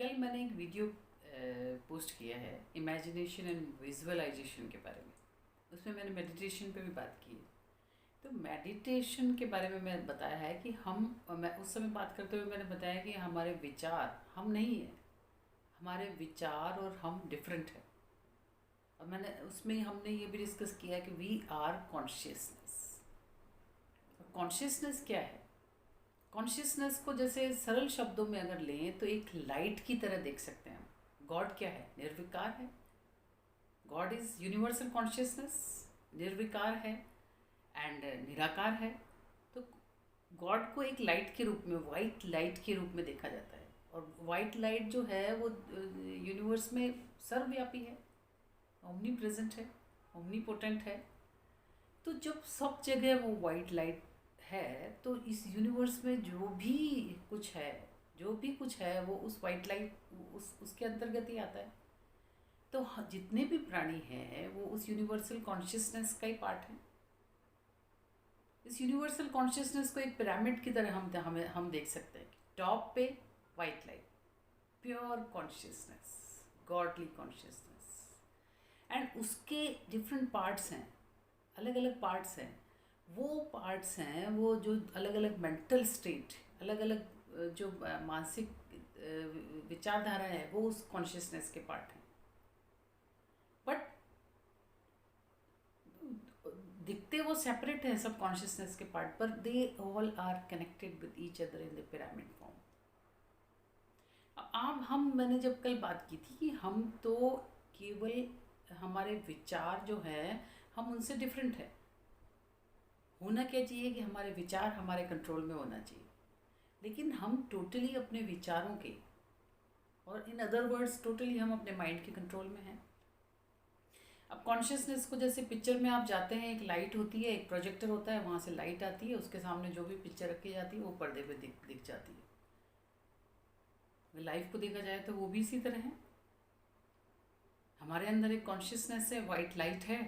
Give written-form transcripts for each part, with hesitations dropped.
कल मैंने एक वीडियो पोस्ट किया है इमेजिनेशन एंड विजुअलाइजेशन के बारे में। उसमें मैंने मेडिटेशन पे भी बात की है। तो मेडिटेशन के बारे में मैं बताया है कि मैं उस समय बात करते हुए मैंने बताया कि हमारे विचार हम नहीं हैं, हमारे विचार और हम डिफरेंट हैं। और मैंने उसमें हमने ये भी डिस्कस किया कि वी आर कॉन्शियसनेस। कॉन्शियसनेस क्या है? कॉन्शियसनेस को जैसे सरल शब्दों में अगर लें तो एक लाइट की तरह देख सकते हैं हम। गॉड क्या है? निर्विकार है। गॉड इज यूनिवर्सल कॉन्शियसनेस, निर्विकार है एंड निराकार है। तो गॉड को एक लाइट के रूप में, वाइट लाइट के रूप में देखा जाता है। और वाइट लाइट जो है वो यूनिवर्स में सर्वव्यापी है, ओमनी प्रेजेंट है, ओमनी पोटेंट है। तो जब सब जगह वो वाइट लाइट है तो इस यूनिवर्स में जो भी कुछ है, जो भी कुछ है वो उस वाइट लाइट उसके अंतर्गत ही आता है। तो जितने भी प्राणी हैं वो उस यूनिवर्सल कॉन्शियसनेस का ही पार्ट है। इस यूनिवर्सल कॉन्शियसनेस को एक पिरामिड की तरह हम देख सकते हैं। टॉप पे white light, pure consciousness, godly consciousness, and उसके डिफरेंट पार्ट्स हैं, अलग अलग पार्ट्स हैं। वो पार्ट्स हैं वो जो अलग अलग मेंटल स्टेट, अलग अलग जो मानसिक विचारधारा है वो उस कॉन्शियसनेस के पार्ट हैं। बट दिखते वो सेपरेट हैं सब कॉन्शियसनेस के पार्ट, पर they all are connected with each other in the pyramid form. अब मैंने जब कल बात की थी कि हम तो केवल हमारे विचार जो हैं हम उनसे डिफरेंट है। होना क्या चाहिए कि हमारे विचार हमारे कंट्रोल में होना चाहिए, लेकिन हम टोटली अपने विचारों के, और इन अदर वर्ड्स टोटली हम अपने माइंड के कंट्रोल में हैं। अब कॉन्शियसनेस को जैसे पिक्चर में आप जाते हैं, एक लाइट होती है, एक प्रोजेक्टर होता है, वहाँ से लाइट आती है, उसके सामने जो भी पिक्चर रखी जाती है वो पर्दे पे दिख जाती है। अगर लाइफ को देखा जाए तो वो भी इसी तरह है। हमारे अंदर एक कॉन्शियसनेस है, वाइट लाइट है,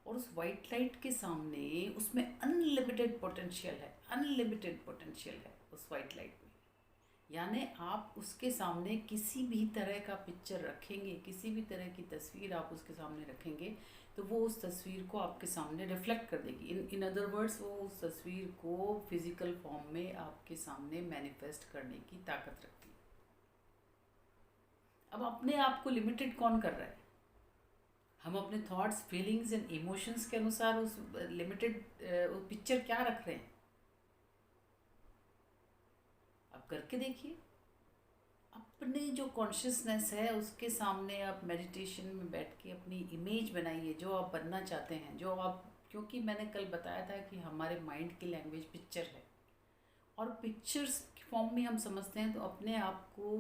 और उस वाइट लाइट के सामने उसमें अनलिमिटेड पोटेंशियल है, अनलिमिटेड पोटेंशियल है उस वाइट लाइट में। यानी आप उसके सामने किसी भी तरह का पिक्चर रखेंगे, किसी भी तरह की तस्वीर आप उसके सामने रखेंगे तो वो उस तस्वीर को आपके सामने रिफ्लेक्ट कर देगी। इन अदर वर्ड्स वो उस तस्वीर को फिजिकल फॉर्म में आपके सामने मैनिफेस्ट करने की ताकत रखती है। अब अपने आप को लिमिटेड कौन कर रहा है? हम अपने थॉट्स, फीलिंग्स एंड इमोशंस के अनुसार उस लिमिटेड पिक्चर क्या रख रहे हैं। आप करके देखिए, अपने जो कॉन्शियसनेस है उसके सामने आप मेडिटेशन में बैठ के अपनी इमेज बनाइए, जो आप बनना चाहते हैं, जो आप, क्योंकि मैंने कल बताया था कि हमारे माइंड की लैंग्वेज पिक्चर है, और पिक्चर्स के फॉर्म में हम समझते हैं। तो अपने आप को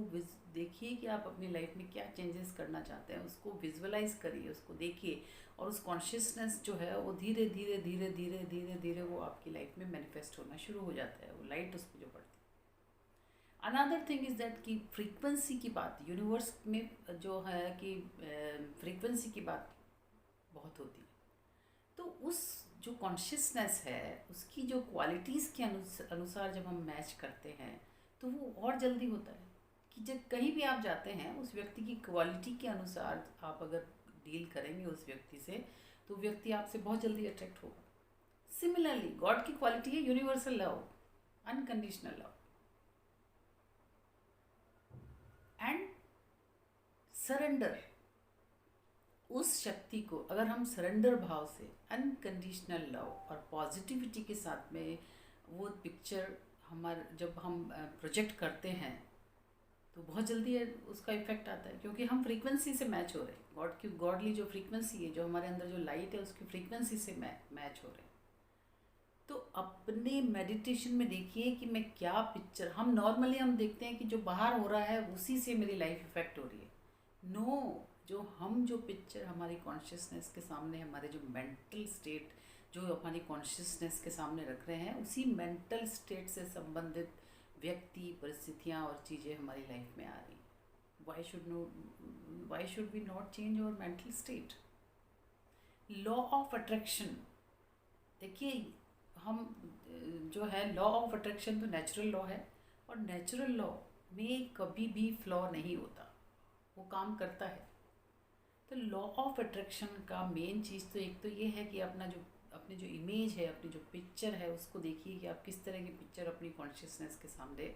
देखिए कि आप अपनी लाइफ में क्या चेंजेस करना चाहते हैं, उसको विजुअलाइज करिए, उसको देखिए, और उस कॉन्शियसनेस जो है वो धीरे धीरे धीरे धीरे धीरे धीरे वो आपकी लाइफ में मैनिफेस्ट होना शुरू हो जाता है, वो लाइट उस पर जो पड़ती है। अनदर थिंग इज़ दैट कि फ्रीक्वेंसी की बात यूनिवर्स में जो है कि फ्रीक्वेंसी की बात बहुत होती है। तो उस जो कॉन्शियसनेस है उसकी जो क्वालिटीज़ के अनुसार जब हम मैच करते हैं तो वो और जल्दी होता है कि जब कहीं भी आप जाते हैं उस व्यक्ति की क्वालिटी के अनुसार आप अगर डील करेंगे उस व्यक्ति से तो व्यक्ति आपसे बहुत जल्दी अट्रैक्ट होगा। सिमिलरली गॉड की क्वालिटी है universal love, unconditional love and surrender. उस शक्ति को अगर हम सरेंडर भाव से, अनकंडीशनल लव और पॉजिटिविटी के साथ में वो पिक्चर जब हम प्रोजेक्ट करते हैं तो बहुत जल्दी उसका इफेक्ट आता है, क्योंकि हम फ्रीक्वेंसी से मैच हो रहे हैं। गॉड की गॉडली जो फ्रीक्वेंसी है, जो हमारे अंदर जो लाइट है उसकी फ्रीक्वेंसी से मैच हो रहे हैं। तो अपने मेडिटेशन में देखिए कि मैं क्या पिक्चर, हम नॉर्मली हम देखते हैं कि जो बाहर हो रहा है उसी से मेरी लाइफ इफेक्ट हो रही है। नो, जो पिक्चर हमारी कॉन्शियसनेस के सामने, हमारे जो मेंटल स्टेट जो हमारी कॉन्शियसनेस के सामने रख रहे हैं, उसी मेंटल स्टेट से संबंधित व्यक्ति, परिस्थितियाँ और चीज़ें हमारी लाइफ में आ रही हैं। Why should we not change our mental state? Law of attraction देखिए, हम जो है लॉ ऑफ अट्रैक्शन तो नेचुरल लॉ है, और नेचुरल लॉ में कभी भी फ्लॉ नहीं होता, वो काम करता है। तो लॉ ऑफ अट्रैक्शन का मेन चीज़ तो एक तो ये है कि अपनी जो इमेज है, अपनी जो पिक्चर है, उसको देखिए कि आप किस तरह की पिक्चर अपनी कॉन्शियसनेस के सामने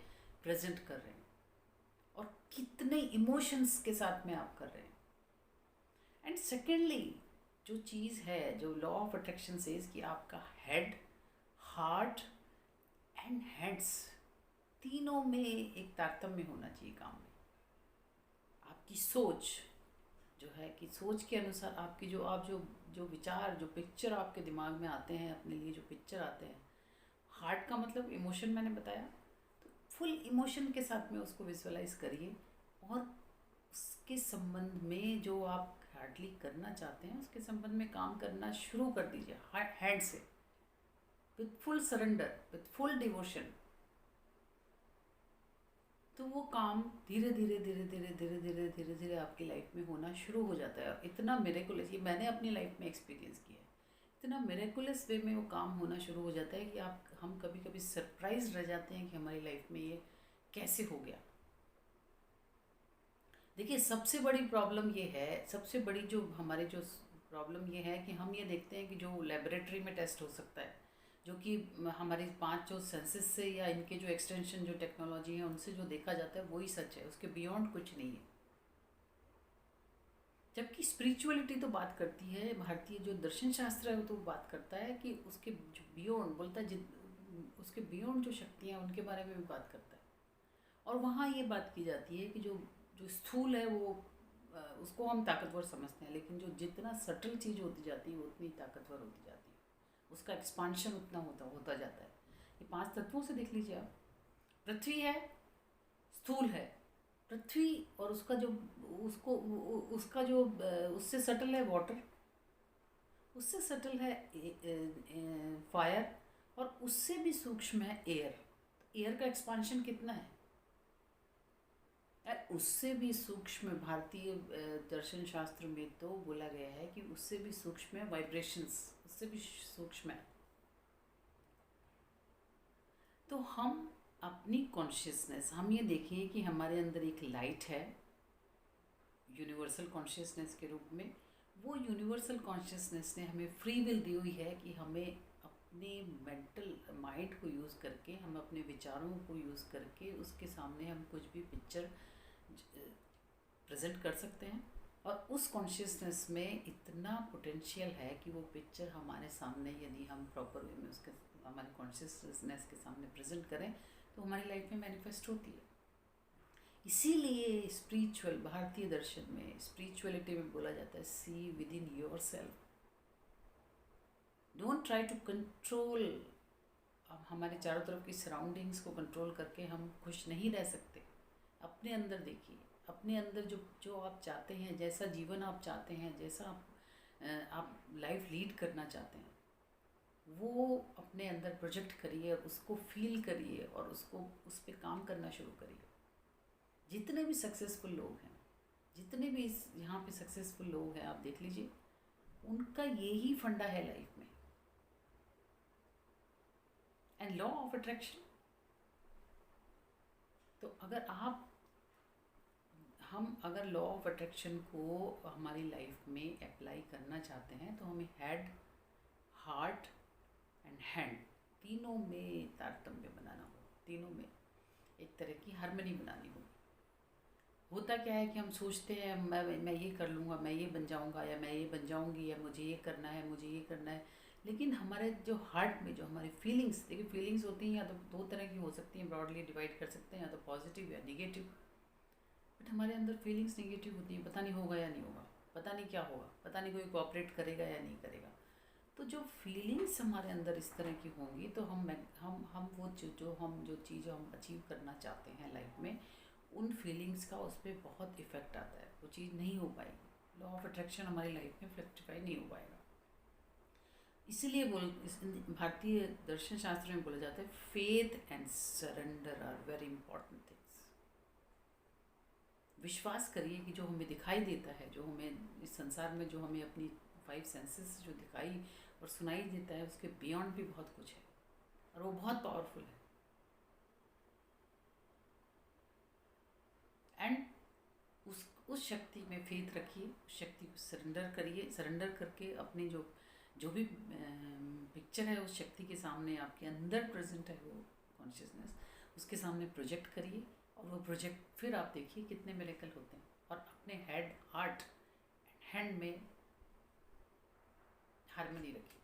प्रेजेंट कर रहे हैं और कितने इमोशंस के साथ में आप कर रहे हैं। एंड सेकेंडली जो चीज़ है, जो लॉ ऑफ अट्रैक्शन सेज कि आपका हेड, हार्ट एंड हैंड्स तीनों में एक तारतम्य होना चाहिए काम में। आपकी सोच जो है कि सोच के अनुसार आपकी जो विचार, जो पिक्चर आपके दिमाग में आते हैं, अपने लिए जो पिक्चर आते हैं, हार्ट का मतलब इमोशन मैंने बताया, तो फुल इमोशन के साथ में उसको विजुअलाइज करिए और उसके संबंध में जो आप हार्डली करना चाहते हैं उसके संबंध में काम करना शुरू कर दीजिए हैंड से, with full surrender, with full devotion. तो वो काम धीरे धीरे धीरे धीरे धीरे धीरे धीरे धीरे आपकी लाइफ में होना शुरू हो जाता है। इतना मिरेकुलस, ये मैंने अपनी लाइफ में एक्सपीरियंस किया है, इतना मिरेकुलस वे में वो काम होना शुरू हो जाता है कि हम कभी कभी सरप्राइज रह जाते हैं कि हमारी लाइफ में ये कैसे हो गया। देखिए सबसे बड़ी प्रॉब्लम ये है, सबसे बड़ी जो प्रॉब्लम ये है कि हम ये देखते हैं कि जो लेबोरेटरी में टेस्ट हो सकता है, जो कि हमारी 5 जो सेंसेस से या इनके जो एक्सटेंशन जो टेक्नोलॉजी है उनसे जो देखा जाता है वही सच है, उसके बियॉन्ड कुछ नहीं है। जबकि स्पिरिचुअलिटी तो बात करती है, भारतीय जो दर्शन शास्त्र है वो तो बात करता है कि उसके जो बियॉन्ड बोलता है, उसके बियॉन्ड जो शक्तियाँ उनके बारे में भी बात करता है। और वहाँ ये बात की जाती है कि जो जो स्थूल है वो उसको हम ताकतवर समझते हैं, लेकिन जो जितना सटल चीज़ होती जाती है वो उतनी ताकतवर होती जाती है, उसका एक्सपांशन उतना होता जाता है। ये 5 तत्वों से देख लीजिए आप, पृथ्वी है, स्थूल है पृथ्वी, और उसका जो उससे सटल है वाटर, उससे सटल है फायर, और उससे भी सूक्ष्म है एयर। एयर का एक्सपांशन कितना है, उससे भी सूक्ष्म भारतीय दर्शन शास्त्र में तो बोला गया है कि उससे भी सूक्ष्म है वाइब्रेशंस, उससे भी सूक्ष्म है। तो हम अपनी कॉन्शियसनेस, हम ये देखिए कि हमारे अंदर एक लाइट है यूनिवर्सल कॉन्शियसनेस के रूप में। वो यूनिवर्सल कॉन्शियसनेस ने हमें फ्री विल दी हुई है कि हमें अपने मेंटल माइंड को यूज़ करके, हम अपने विचारों को यूज़ करके उसके सामने हम कुछ भी पिक्चर प्रेजेंट कर सकते हैं। और उस कॉन्शियसनेस में इतना पोटेंशियल है कि वो पिक्चर हमारे सामने यदि हम प्रॉपर वे में उसके हमारे कॉन्शियसनेस के सामने प्रेजेंट करें तो हमारी लाइफ में मैनिफेस्ट होती है। इसीलिए स्पिरिचुअल, भारतीय दर्शन में स्पिरिचुअलिटी में बोला जाता है see within yourself, don't try to control. अब हमारे चारों तरफ की सराउंडिंग्स को कंट्रोल करके हम खुश नहीं रह सकते। अपने अंदर देखिए, अपने अंदर जो आप चाहते हैं, जैसा जीवन आप चाहते हैं, जैसा आप लाइफ लीड करना चाहते हैं, वो अपने अंदर प्रोजेक्ट करिए, उसको फील करिए और उस पर काम करना शुरू करिए। जितने भी सक्सेसफुल लोग हैं, जितने भी यहाँ पे सक्सेसफुल लोग हैं, आप देख लीजिए, उनका यही फंडा है लाइफ में, एंड लॉ ऑफ अट्रैक्शन। तो अगर लॉ ऑफ अट्रैक्शन को हमारी लाइफ में अप्लाई करना चाहते हैं तो हमें हेड, हार्ट एंड हैंड तीनों में तारतम्य बनाना होगा, तीनों में एक तरह की हार्मनी बनानी होगी। होता क्या है कि हम सोचते हैं मैं ये कर लूँगा, मैं ये बन जाऊँगा, या मैं ये बन जाऊँगी, या मुझे ये करना है, मुझे ये करना है, लेकिन हमारे जो हार्ट में जो हमारी फीलिंग्स, देखिए फीलिंग्स होती हैं या तो 2 तरह की हो सकती हैं, ब्रॉडली डिवाइड कर सकते हैं, या तो पॉजिटिव या निगेटिव। बट हमारे अंदर फीलिंग्स नेगेटिव होती हैं, पता नहीं होगा या नहीं होगा, पता नहीं क्या होगा, पता नहीं कोई कोऑपरेट करेगा या नहीं करेगा। तो जो फीलिंग्स हमारे अंदर इस तरह की होंगी तो हम वो जो चीज़ हम अचीव करना चाहते हैं लाइफ में, उन फीलिंग्स का उस पर बहुत इफ़ेक्ट आता है, वो चीज़ नहीं हो पाएगी। लॉ ऑफ अट्रैक्शन हमारी लाइफ में फ्लक्टिफाई नहीं हो पाएगा। इसीलिए भारतीय दर्शन शास्त्र में बोला जाता है faith and surrender are very important things. विश्वास करिए कि जो हमें दिखाई देता है, जो हमें इस संसार में जो हमें अपनी 5 सेंसेस जो दिखाई और सुनाई देता है, उसके बियॉन्ड भी बहुत कुछ है और वो बहुत पावरफुल है। उस शक्ति में फेथ रखिए, उस शक्ति को सरेंडर करिए, सरेंडर करके अपने जो भी पिक्चर है उस शक्ति के सामने आपके अंदर प्रेजेंट है वो कॉन्शियसनेस, उसके सामने प्रोजेक्ट करिए, और वो प्रोजेक्ट फिर आप देखिए कितने मिरेकल होते हैं। और अपने हेड, हार्ट, हैंड में हारमोनी रखिए।